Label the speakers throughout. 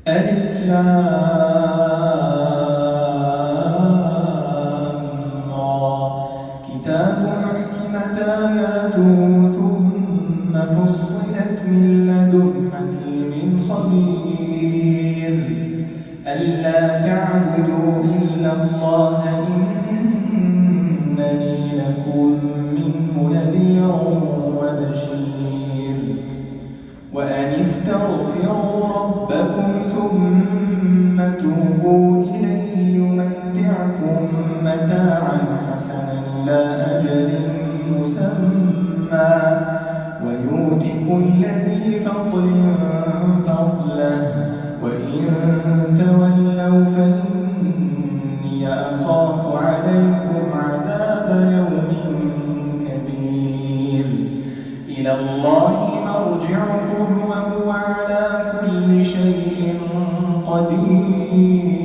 Speaker 1: ألف لام را. كتاب أحكمت آياته ثم فصلت من لدن حكيم خبير. ألا تعبدوا إلا الله إنني لكم منه نذير وبشير. وأن استغفروا ربكم ثم توبوا إليه يمتعكم متاعا حسنا إلى أجل مسمى ويؤت كل ذي فضل فضله وإن تولوا فإني أخاف عليكم عذاب يوم كبير. إلى الله مرجعكم وهو على كل شيء قدير.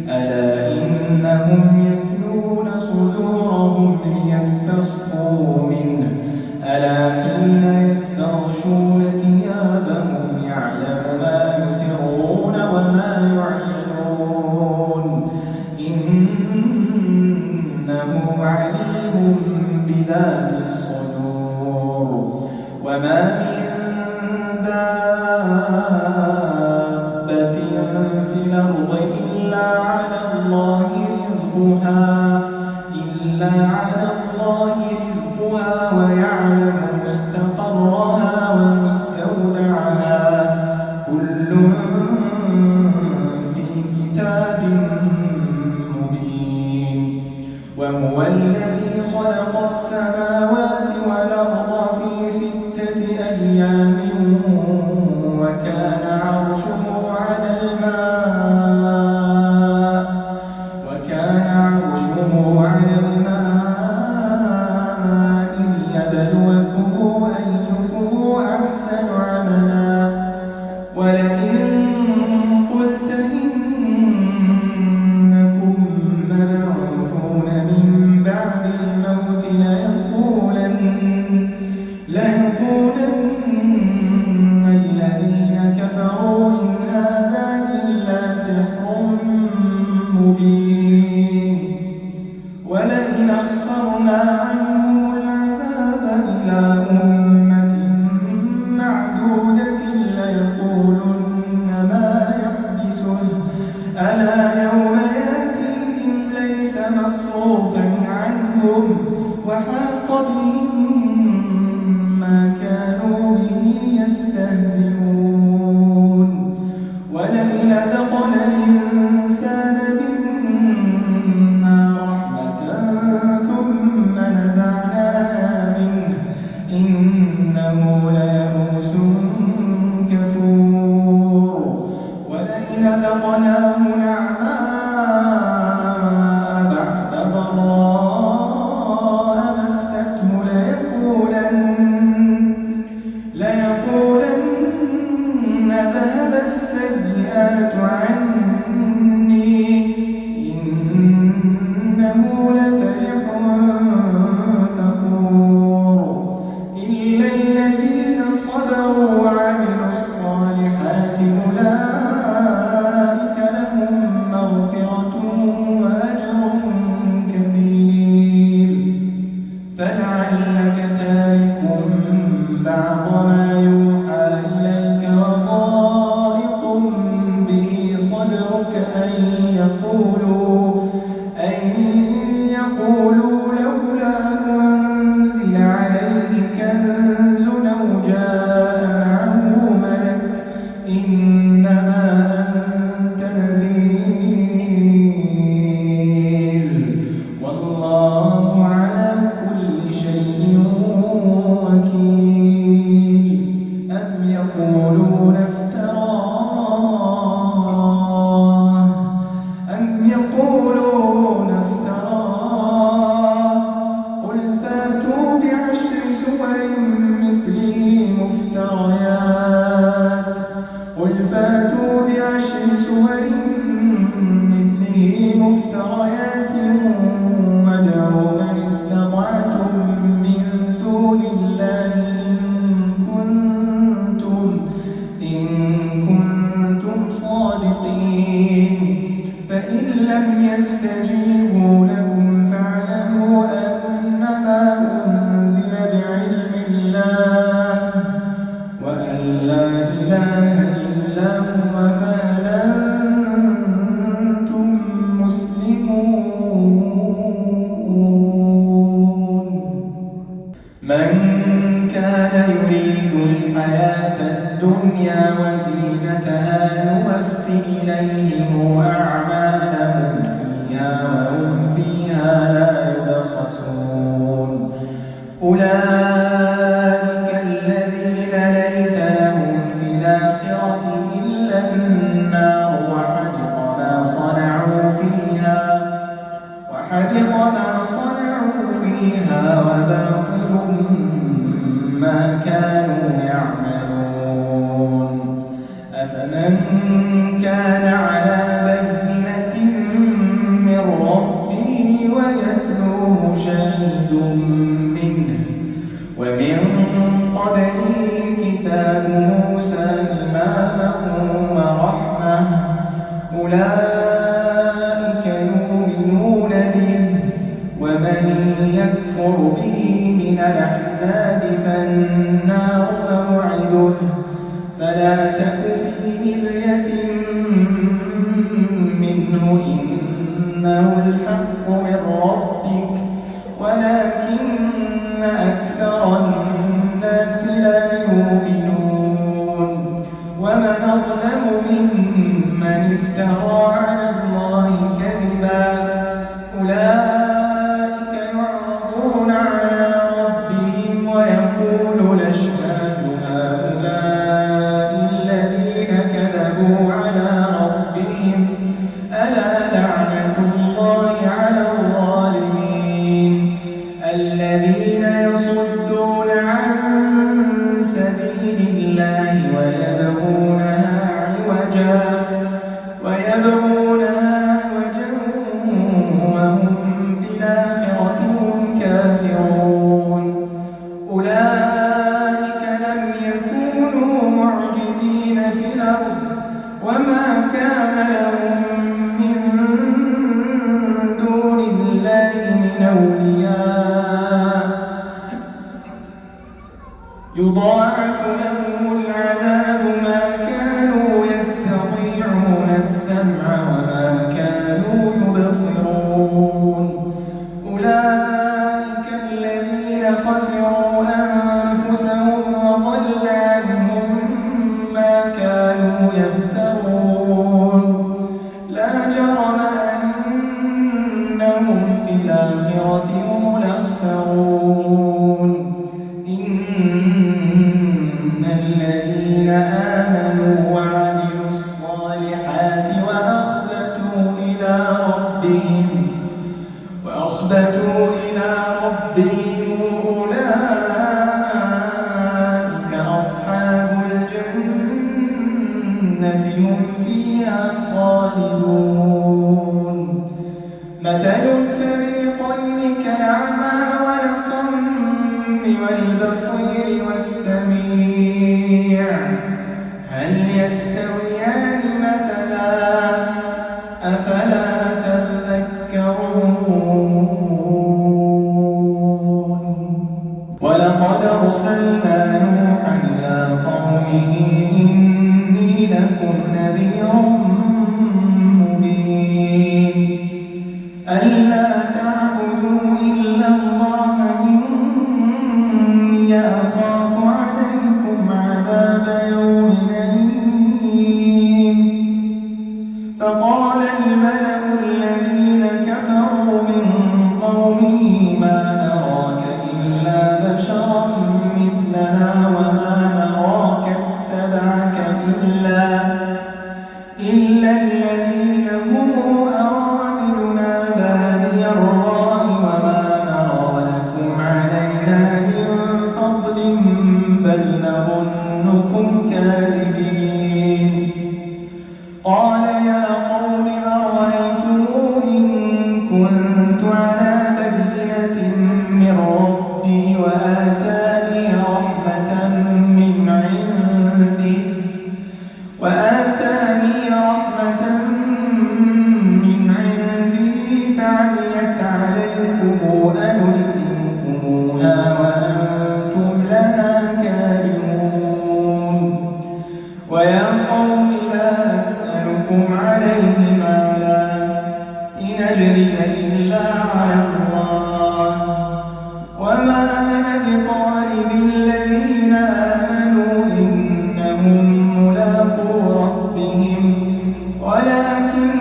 Speaker 1: ألا إنهم يثنون صدورهم ليستخفوا منه ألا حين يستغشون ثيابهم يعلم ما يسرون وما يعلنون إنه عليم بذات الصدور. وما من دابة في الأرض إلا على الله رزقها ويعلم مستقرها ومستودعها كل في كتاب مبين. وهو الذي خلق السماوات والأرض في 6 أيام وكان عرشه على الماء ليبلوكم أيكم أحسن عملا. ولئن قلت إنكم مبعوثون من بعد الموت ليقولن الذين كفروا إن هذا إلا سحر مبين. ولئن أخرنا عنهم العذاب إلى أمة معدودة ليقولن ما يحبسه ألا يوم يأتيهم ليس مصروفا عنهم وحاق بهم ما كانوا به يستهزئون. ولئن أذقنا الإنسان منا رحمة ثم نزعناها منه إنه ليئوس كفور. ولئن أذقناه نعماء بعد ضراء مسته ليقولن ذهب السيئات عني إنه لفرح فخور. إلا الذين صبروا وعملوا الصالحات أولئك لهم مغفرة وأجر كبير. فلعلك تارك بعض ما يوحى إليك وضائق به صدرك إله إلا هو فهل أنتم مسلمون من كان يريد الحياة الدنيا وزينتها نوفِ إليهم أعمالهم فيها وهم فيها لا يبخسون أولئك الذين ليس لهم في الآخرة إلا النار وحبط ما صنعوا فيها وباطل ما كانوا يعملون أفمن كان على بينة من ربه ويتلوه شاهد منه ومن قبله كتاب موسى إماما ورحمة أولئك يؤمنون به ومن يكفر به من الأحزاب فالنار موعده فلا تك في مرية منه إنه الحق من ربك ولكن أكثر الناس لا يؤمنون ومن أظلم ممن افترى على الله كذبا أولئك يعرضون على ربهم ويقول الأشهاد هؤلاء الذين كذبوا على ربهم ألا لعنة الله على الظالمين الذين يصدون عن سبيل الله ويبغونها عوجا وهم بالآخرة هم كافرون أولئك لم يكونوا معجزين في الأرض وما كان لهم من دون الله من أولياء يضاعف لهم العذاب ما كانوا يستطيعون السمع وما كانوا يبصرون أولئك الذين خسروا أنفسهم وضل عنهم ما كانوا يفترون لا جرم أنهم في الآخرة هم الأخسرون إن الذين آمنوا وعملوا الصالحات وأخبتوا إلى ربهم أولئك أصحاب الجنة هم فيها خالدون مثل الفريقين كالأعمى والأصم والبصير والسميع هل يستويان مثلا أفلا تذكرون ولقد أرسلنا نوحا إلى قومه إني لكم نذير مبين ألا تعبدوا إلا الله إني أخاف عليكم عذاب يوم أليم فقال الملأ الذين كفروا من قومه ما نراك إلا بشرا مثلنا وما نراك اتبعك إلا الذين هم أرادلنا بادي الرأي وما نرى لكم علينا من فضل بل نظنكم كاذبين قال يا قوم أرأيتم إن كنت على بينة من ربي وآتاني رحمة من عندي فعميت عليكم أنلزمكموها وأنتم لها كارهون آمنوا إنهم ملاقو ربهم ولكني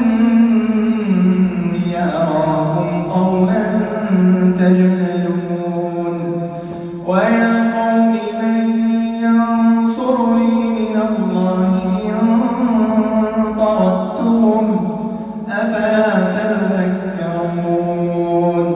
Speaker 1: أراكم قوما تجهلون ويا قوم من ينصرني من الله إن طردتهم أفلا تذكرون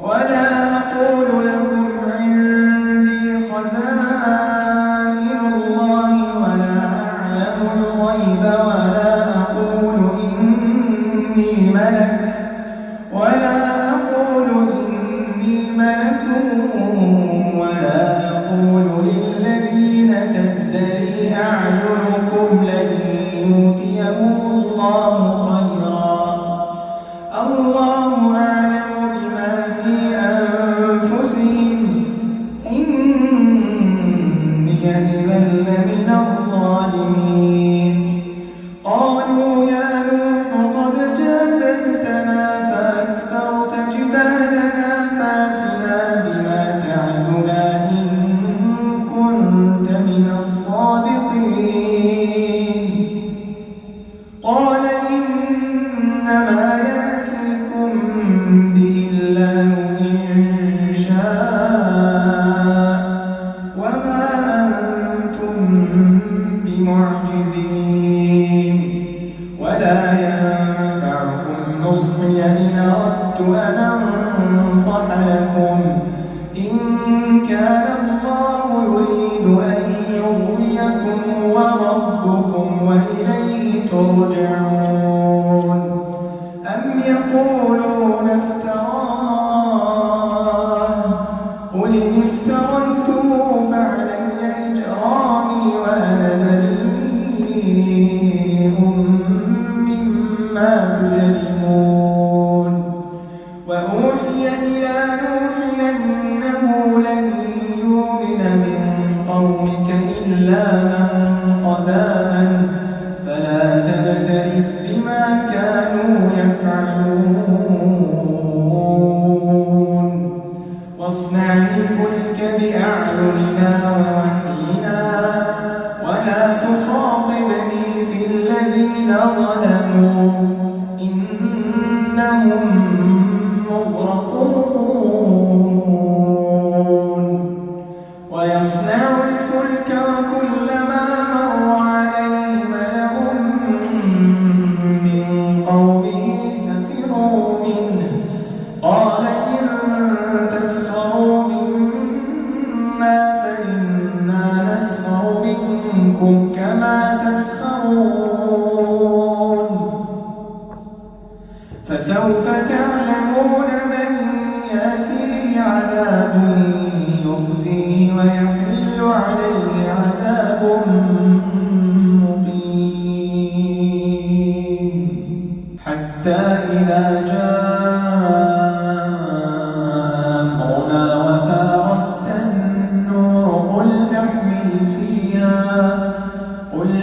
Speaker 1: ولا أقول لكم عندي خزائن الله ولا أعلم الغيب ولا أقول إني ملك ولا أقول للذين تزدري أعينكم لن يؤتيهم الله خيرا الله أعلم بما في أنفسهم إني إذا لمن الظالمين قالوا يا نوح قد جادلتنا فأكثرت جدالنا فأتنا بما تعدنا إن كنت من الصادقين قال إنما يأتيكم به الله إن شاء وما أنتم بمعجزين ولا ينفعكم نصحي إن أردت أن أنصح لكم إن كان الله يريد أن يغويكم هو ربكم وإليه ترجعون أم يقولون افتراه قل إن افتريته فعلي إجرامي وأنا بريء مما تجرمون وأوحي إلى نوح أنه لن يؤمن من قومك إلا من قد آمن فلا تبتئس بما كانوا يفعلون واصنع الفلك بأعيننا ووحينا ولا تخاطبني في الذين ظلموا إنهم مغرقون ويصنع الفلك وكلما مر عليه ملأ من قومه سخروا منه قال إن تسخروا منا فإنا نسخر منكم كما تسخرون فسوف تعلمون من يأتيه عذاب يخزيه ويحل عليه عذاب مقيم حتى إذا جاء أمرنا وفارت النور قل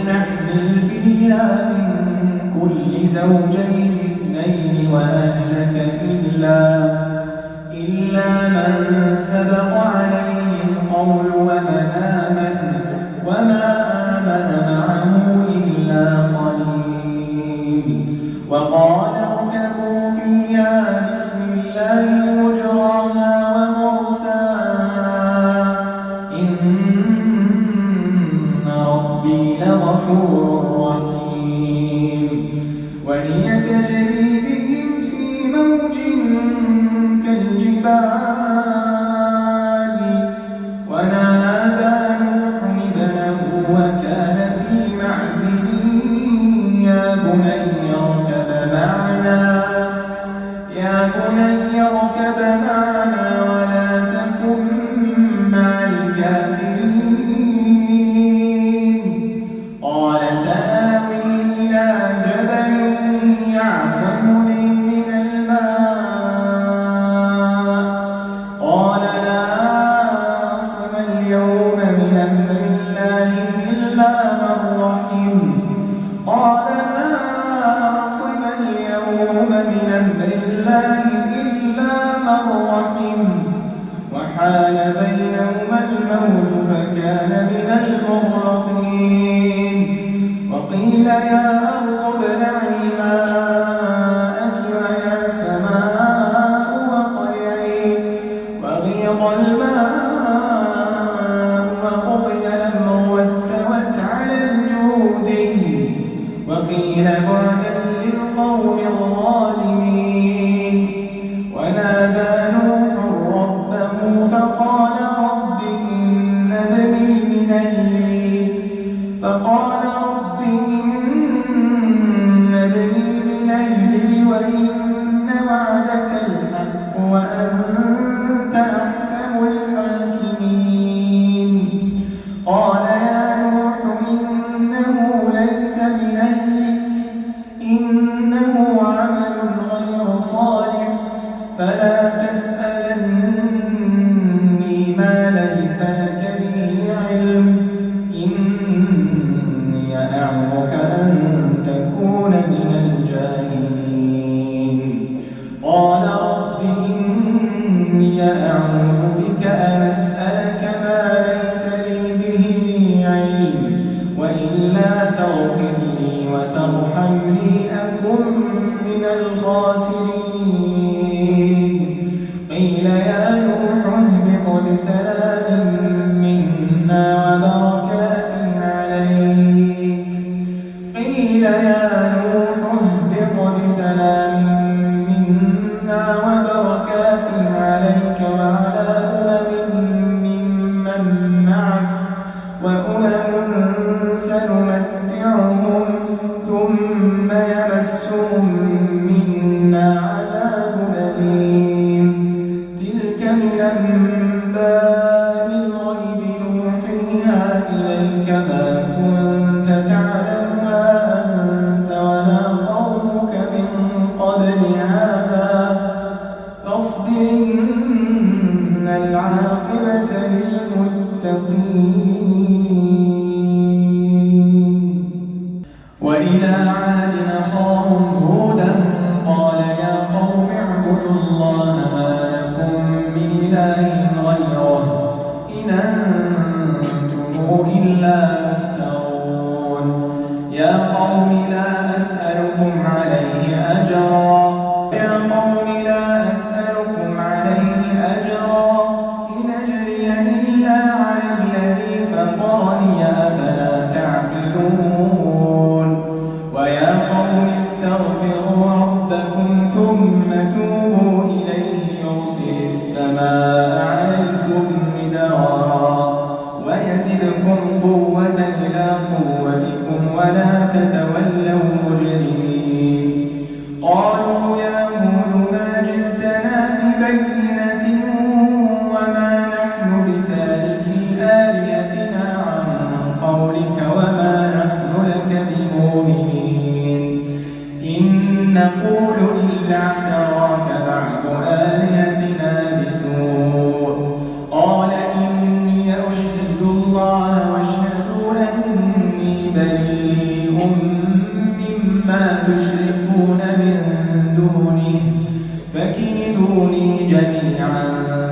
Speaker 1: نحمل فيها من كل زوجين اثنين وأهلك إلا من سبق عليه القول وما آمن معه إلا قليل وقال اركبوا فيها بسم الله مجراها ومرساها إن ربي لغفور رحيم وهي تجري بهم في موج كالجبال ونادى نوح ابنه وكان في معزل يا بني اركب معنا ولا تكن مع الكافرين قال سآوي إلى جبل يعصمني وقيل يا أرض ابلعي ماءك ويا سماء وقلعي وغيض الماء وقضي الأمر واستوت على الجود وقيل بعدا للقوم الظالمين ونادى نوح ربه فقال رب إن ابني من أهلي وإن وعدك الحق وأنت أحكم الحاكمين قال يا نوح إنه ليس من أهلك إنه عمل غير صالح فلا تسألني ما ليس لك به علم إني أعظك أن تكون من الجاهلين قال رب إني أعوذ بك أن أسألك ما ليس لي به علم وإلا تغفر لي وترحمني أكن من الخاسرين قيل يا نوح اهبط بسلام منا وبركات عليك قيل يا نوح اهبط بسلام منا وبركات عليك وعلى ممن معك وأمم سنمتعهم ثم يمسهم منا عذاب أليم تلك من أنباء الغيب نوحيها إليك ما كنت تعلمها أنت ولا قومك من قبل هذا فاصبر إن العاقبة للمتقين وإلى عاد أخاهم هودا قال يا قوم اعبدوا الله ما لكم من إله غيره إن أنتم إلا مفترون يا قوم لا أسألكم عليه أجرا إن أجري إلا على الذي فطرني أفلا تعقلون ويا قوم استغفروا ربكم ثم توبوا إليه يرسل السماء عليكم مدرارا ويزدكم قوة إلى قوتكم ولا تتولوا مجرمين قالوا يا هود ما جئتنا ببينة وما نحن بتاركي آلهتنا عن قولك وما نحن لك بمؤمنين إن نقول إلا اعتراك بعض آلهتنا بسوء قال إني أشهد الله واشهدوا أني بريء مما تشركون من دونه فكيدوني جميعا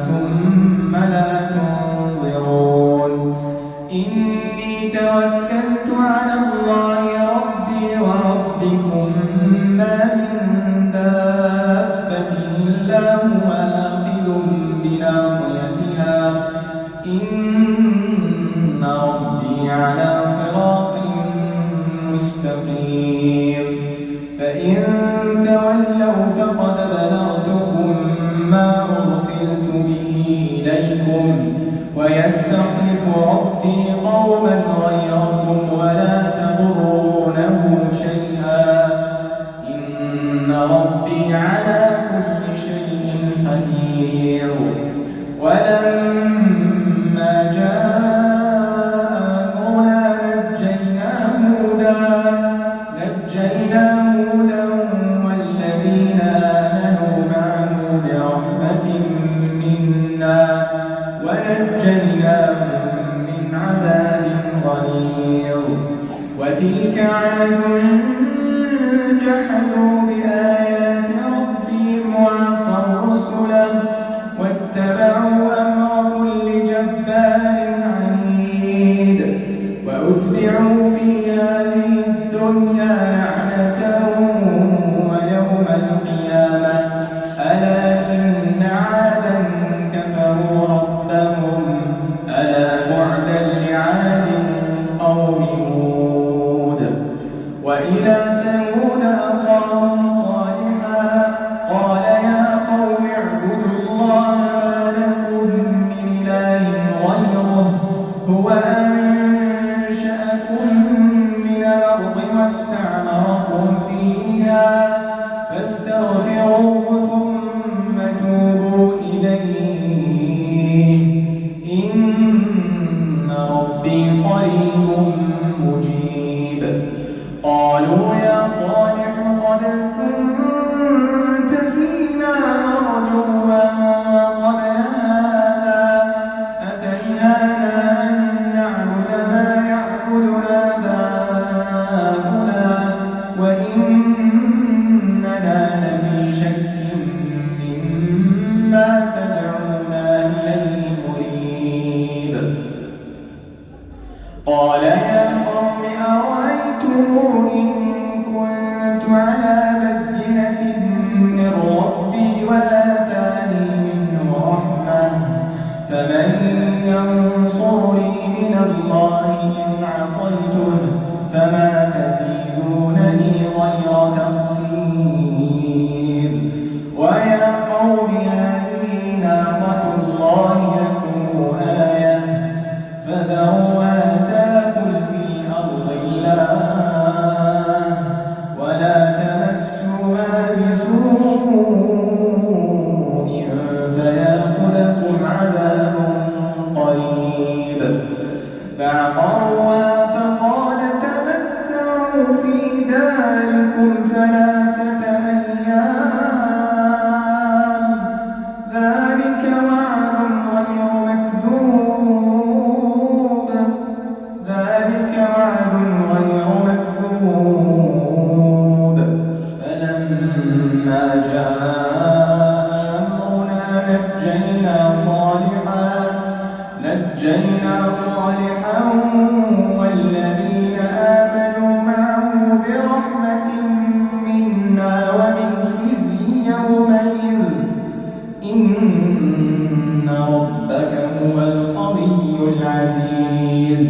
Speaker 1: ثم لا تنظرون إني توكلت على الله ربي وربكم ما من دابة إلا هو آخذ بناصيتها إن ربي على صراط مستقيم فإن تولوا فقد بلغتكم ما أرسلت به إليكم ويستخلف ربي قوما غيركم ولا تضرونه شيئا إن ربي على كل شيء حفيظ ولما جاء أمرنا نجينا هودا والذين آمنوا معه برحمة منا ونجيناهم من عذاب غليظ وتلك عاد جحدوا بآيات ربهم وعصوا رسله واتبعوا أمر كل جبار عنيد وأتبعوا في هذه الدنيا قريب مجيب. قالوا يا صالح قد كنت فينا مرجوا قبل هذا أتنهانا أن نعبد ما يعبد آباؤنا وإننا لفي شك مما تدعونا إليه مريب. قال يا قوم أرأيتم إن كنت على بينة من ربي وآتاني منه رحمة فمن ينصرني من الله إن عصيته فما تزيدونني غير تخسير. ويا قوم هذه ناقة الله لكم آية فذروها تأكل في أرض الله ولا تمسوها بسوء فيأخذكم عذاب قريب. فعقروها فقال تمتعوا في داركم 3 أيام ذلك وعد غير مكذوب. فلما جاء أمرنا نجينا صالحا والذين آمنوا معه برحمة منا ومن خزي يومئذ إن ربك هو القوي العزيز.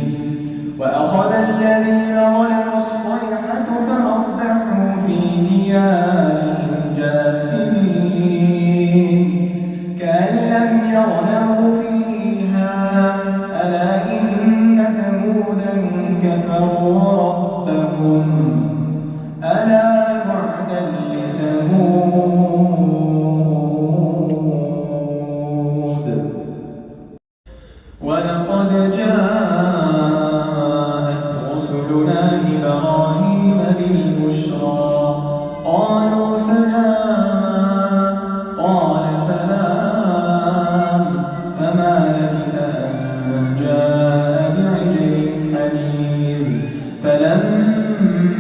Speaker 1: وأخذ الذين ظلموا الصيحة فأصبحوا في ديارهم جاثمين كأن لم يغنوا فيها ألا إن ثمودا كفروا ربهم ألا بعدا لثمود. ولقد جاءت رسلنا إبراهيم بالبشرى قالوا سلاما قال سلام فما لبث أن جاء بعجل حنيذ. فلما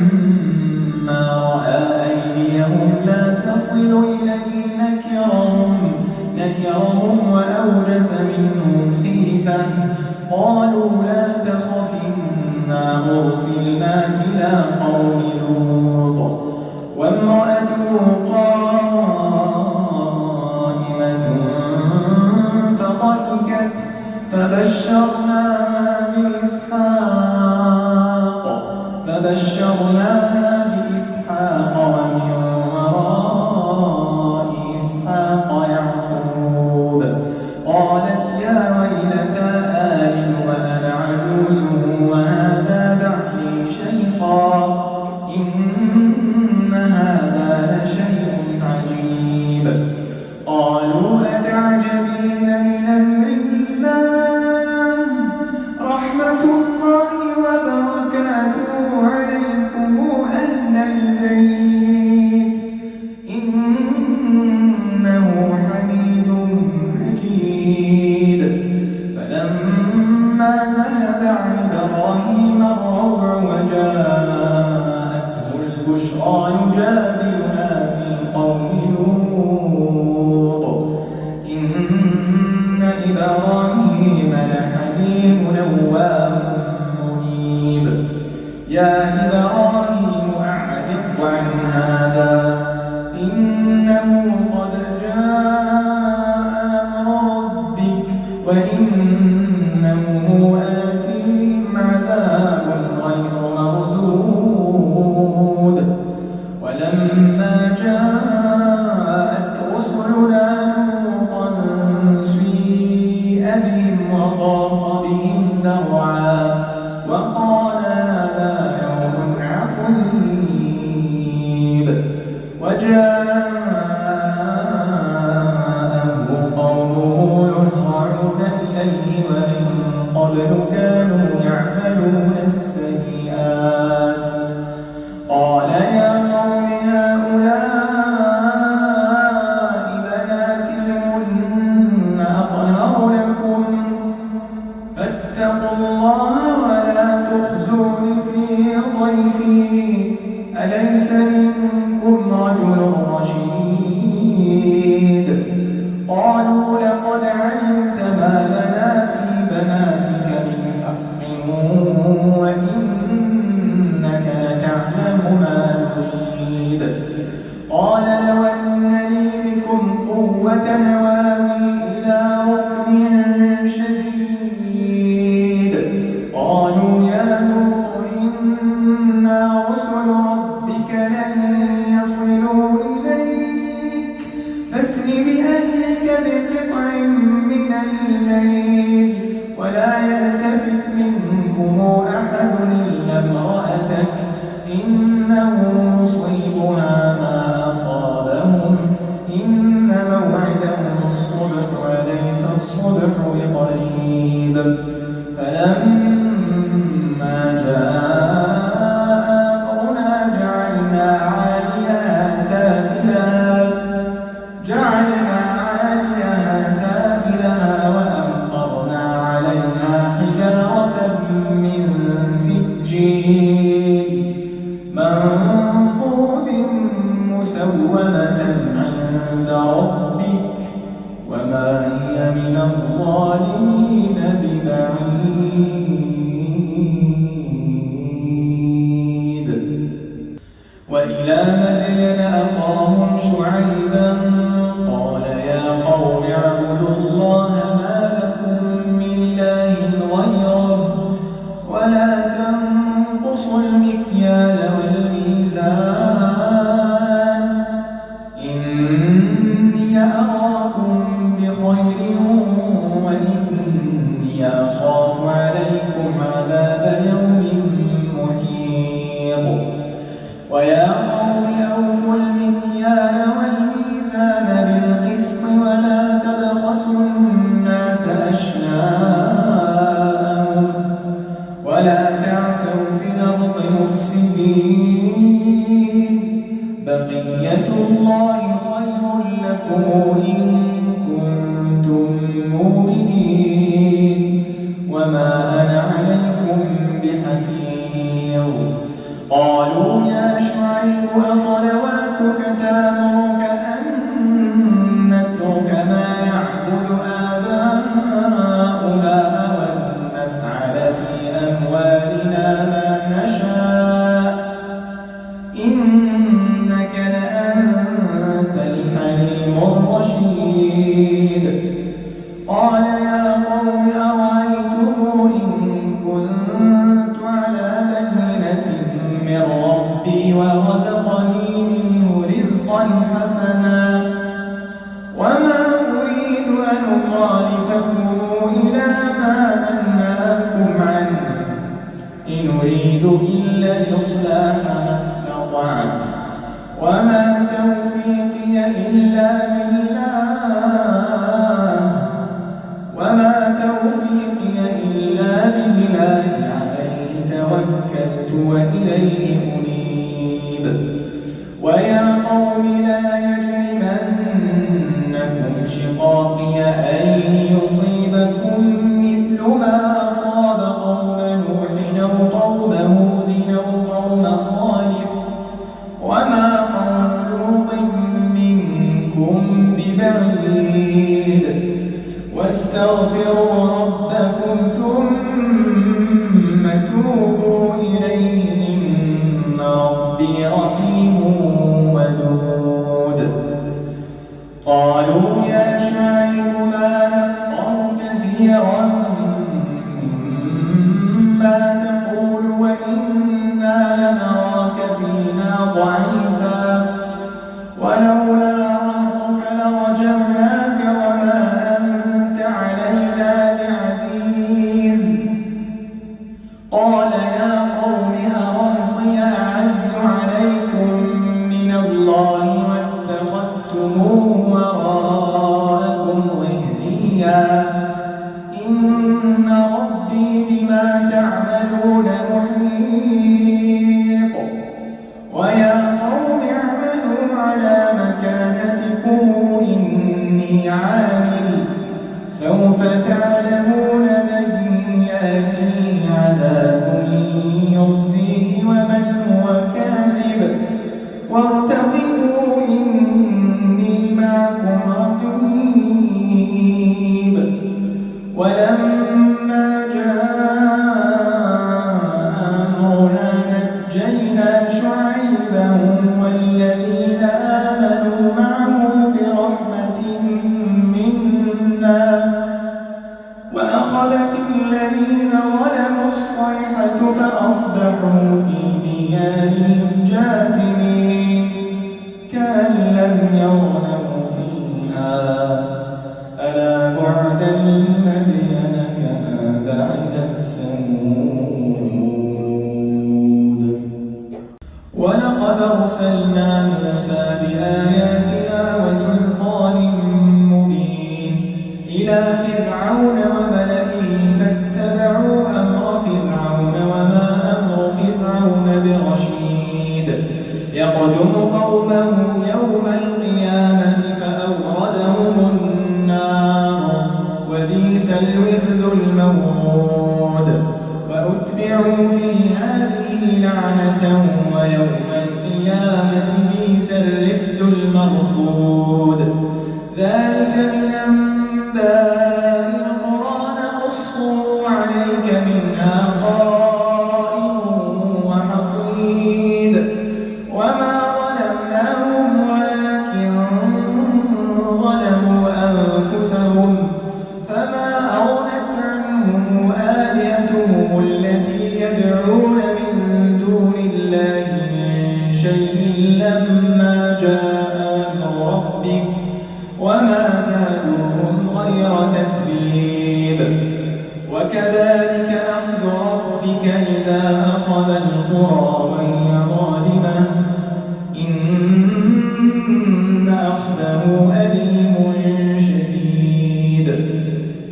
Speaker 1: رأى أيديهم لا تصل إليه نكرهم وأوجس منهم خيفة. قالوا لا تخف إنا أرسلنا إلى قوم لوط وامرأته قائمة فضحكت فبشرناها بإسحاق ومن وراء إسحاق يعقوب. قالت يا ويلتى آلد وأنا عجوز وهذا بعلي شيخا إن هذا لشيء عجيب. قالوا أتعجبين من أمر الله رحمة الله وبركاته عليكم أهل البيت إنه حميد مجيد. فلما ذهب عن إبراهيم الروع وجاءته البشرى يجادلنا في قوم لوط إن إبراهيم لحليم أواه منيب. يا إبراهيم أعرض عن هذا إنه قد جاء أمر ربك وإنه آتيهم عذاب غير مردود. ولما جاءت رسلنا لوطا سيء بهم وضاق بهم ذرعا وقال هذا يوم إنه مصيبها ما أصابهم إن موعدهم الصبح وليس الصبح بقريب فلما جاء أمرنا جعلنا عاليها سافلها وأمطرنا عليها حجارة من سجيل منضود مسومة عند ربك وما هي من الظالمين ببعيد. وإلى مدين أخاهم شعيبا قال يا قوم اعبدوا الله ما لكم من إله غيره ولا تنقصوا المكيال والميزان إني أراكم بخير وإني أخاف عليكم عذاب يوم محيط. ويا قوم أوفوا المكيال والميزان بالقسط ولا تبخسوا الناس أشياءهم ولا تعثوا في الأرض مفسدين بقية الله خير لكم إن كنتم مؤمنين وما أنا عليكم بحفيظ. قالوا يا شعيب أصلواتك تأمرك أن نترك ما يعبد آباؤنا وأن نفعل في أموالنا ما نشاء إنك لأنت الحليم الرشيد. قال يا قوم أرأيتم إن كنت على بينة من ربي ورزقني منه رزقا حسنا وما أريد أن أخالفكم إلى ما أنهاكم عنه إن أريد إلا الإصلاح ما استطعت وما توفيقي إلا بالله عليه توكلت وإليه أنيب. ويا قوم لا يجرمنكم شقاقي أن يصيبكم مثل ما أصاب قوم نوح أو قوم هود أو قوم صالح وما قوم لوط منكم ببعيد. واستغفروا ربكم ثم توبوا إليه إن ربي رحيم ودود. قالوا يا شعيب ما نفقه كثيرا مما تقول وإنا لنراك فينا ضعيفا ولولا رهطك لرجمناك وما أنت علينا بعزيز. قال يا قوم أرهطي أعز عليكم من الله واتخذتموه وراءكم ظهريا إن ربي بما تعملون محيط. ويا قوم اعملوا على مكانتكم إني عامل سوف تعلمون من يأتيه عذاب يخزيه ومن هو كاذب وارتقبوا إني معكم رقيب. ولما جاء أمرنا نجينا شعيبا والذين آمنوا معه برحمة منا وأخذت الذين ظلموا الصيحة فأصبحوا في ديارهم جاثمين كأن لم يغنوا فيها ألا بعدا لمدين كما بعدت ثمود. ولقد أرسلنا موسى بآياتنا وسلطان مبين إلى فرعون وملئه فاتبعوا أمر فرعون وما أمر فرعون برشيد يقدم قومه يوم القيامة فأوردهم النار وبئس الورد المورود وأتبعوا في هذه لعنة ويوم القيامة بئس الرفد المرفود ذلك من أنباء القرى نقصه عليك منها قائم وحصيد وما ظلمناهم ولكن ظلموا أنفسهم فما أغنت عنهم آلهتهم التي يدعون من دون الله من شيء لما جاء أمر ربك وما زادوهم غير تتبيب وكذلك أخذ ربك إذا أخذ القرى وهي ظالمة إن أخذه أليم شديد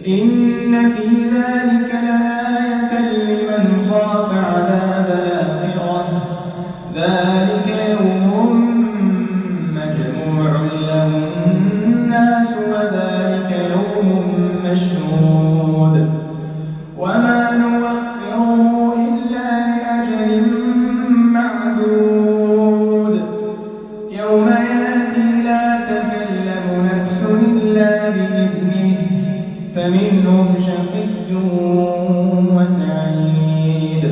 Speaker 1: إن في ذلك لآية لمن خاف عذاب الآخرة ذلك يوم مجموع له الناس وذلك يوم مشهود وما نوخره إلا لأجل معدود يوم يأتي لا تكلم نفس إلا بإذنه فمنهم شقي وسعيد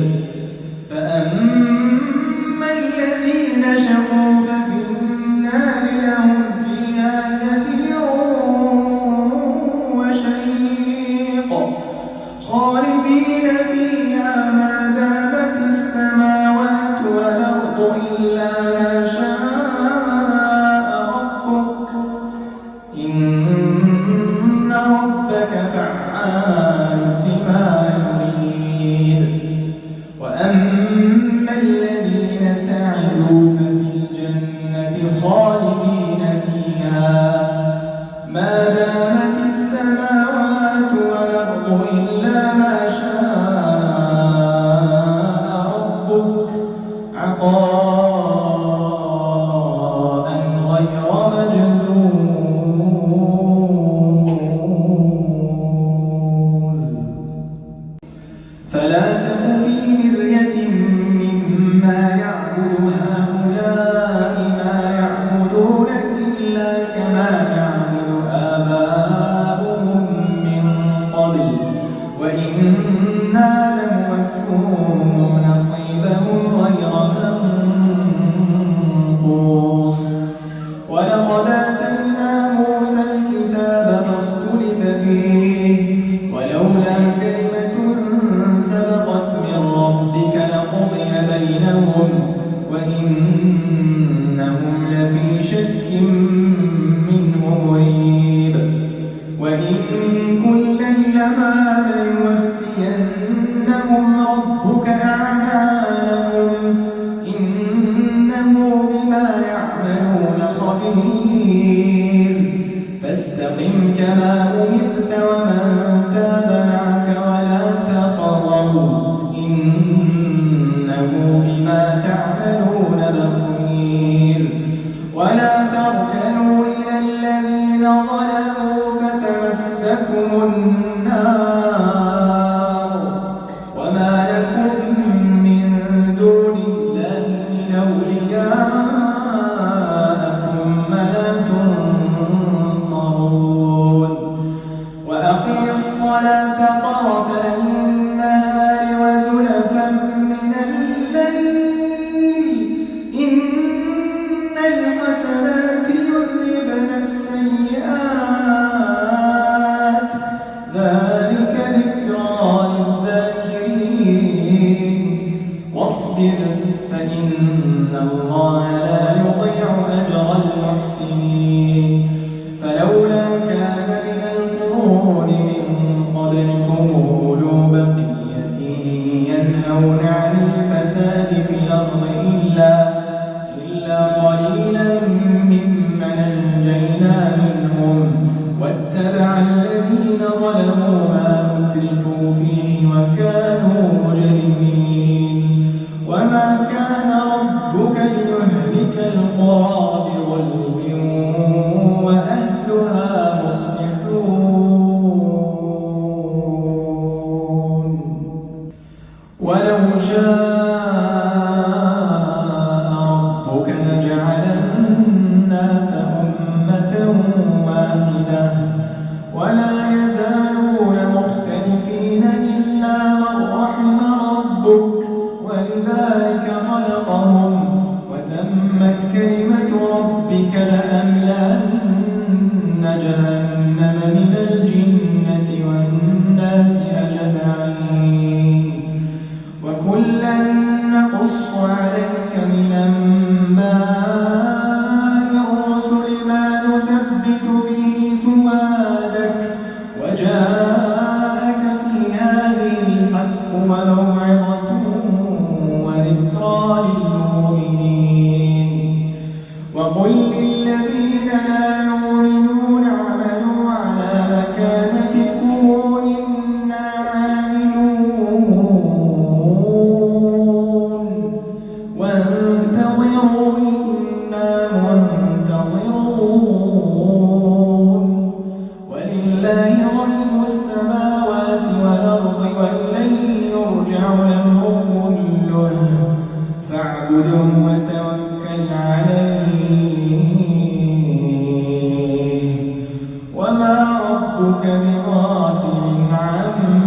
Speaker 1: فأما الذين شقوا ففي النار لهم فيها زفير وشهيق خالدين فيها ما دامت السماوات والأرض إلا ما شاء ربك إن ربك فعال لما يريد وأما الذين سعدوا ففي الجنة خالدين فيها ما دامت السماوات والأرض إلا ما شاء ربك عطاء غير مجذوذ فلا تك في مرية مما يعبد هؤلاء ما يعبدون إلا كما يعبد آباؤهم من قبل وإنا لموفوهم نصيبهم غير منقوص ولقد آتينا موسى الكتاب فاختلف فيه ولولا كلمة سبقت من ربك لقضي بينهم وإنهم لفي شك منه مريب وإن كلا لما ليوفينهم ربك أعمالهم إنه بما يعملون خبير فاستقم كما أمرت ومن تاب معك ولا تطغوا إنه بما تعملون بصير ولا تركنوا إلى الذين ظلموا فتمسكم النار وما لكم من دون الله من أولياء ثم لا تنصرون وأقم الصلاة طرفي النهار وزلفا من الليل إن الحسنات يذهبن السيئات ذلك ذكرى للذاكرين واصبر فإن الله لا يضيع أجر المحسنين فلولا كان من القرون من قبلكم أولو بقية ينهون عن الفساد في الأرض إلا كذلك خلقهم وتمت كلمة ربك لأملأن جهنم من الجنة والناس أجمعين وكلا نقص عليك من أنباء الرسل ما نثبت به فؤادك وجاءك في هذه الحق وموعظة وذكرى للمؤمنين وقل للذين لا يؤمنون اعملوا على مكانتكم إنا عاملون وانتظروا إنا منتظرون ولله غيب السماوات والأرض وإليه يرجع الأمر كله فاعبده وتوكل عليه وما ربك بغافل عما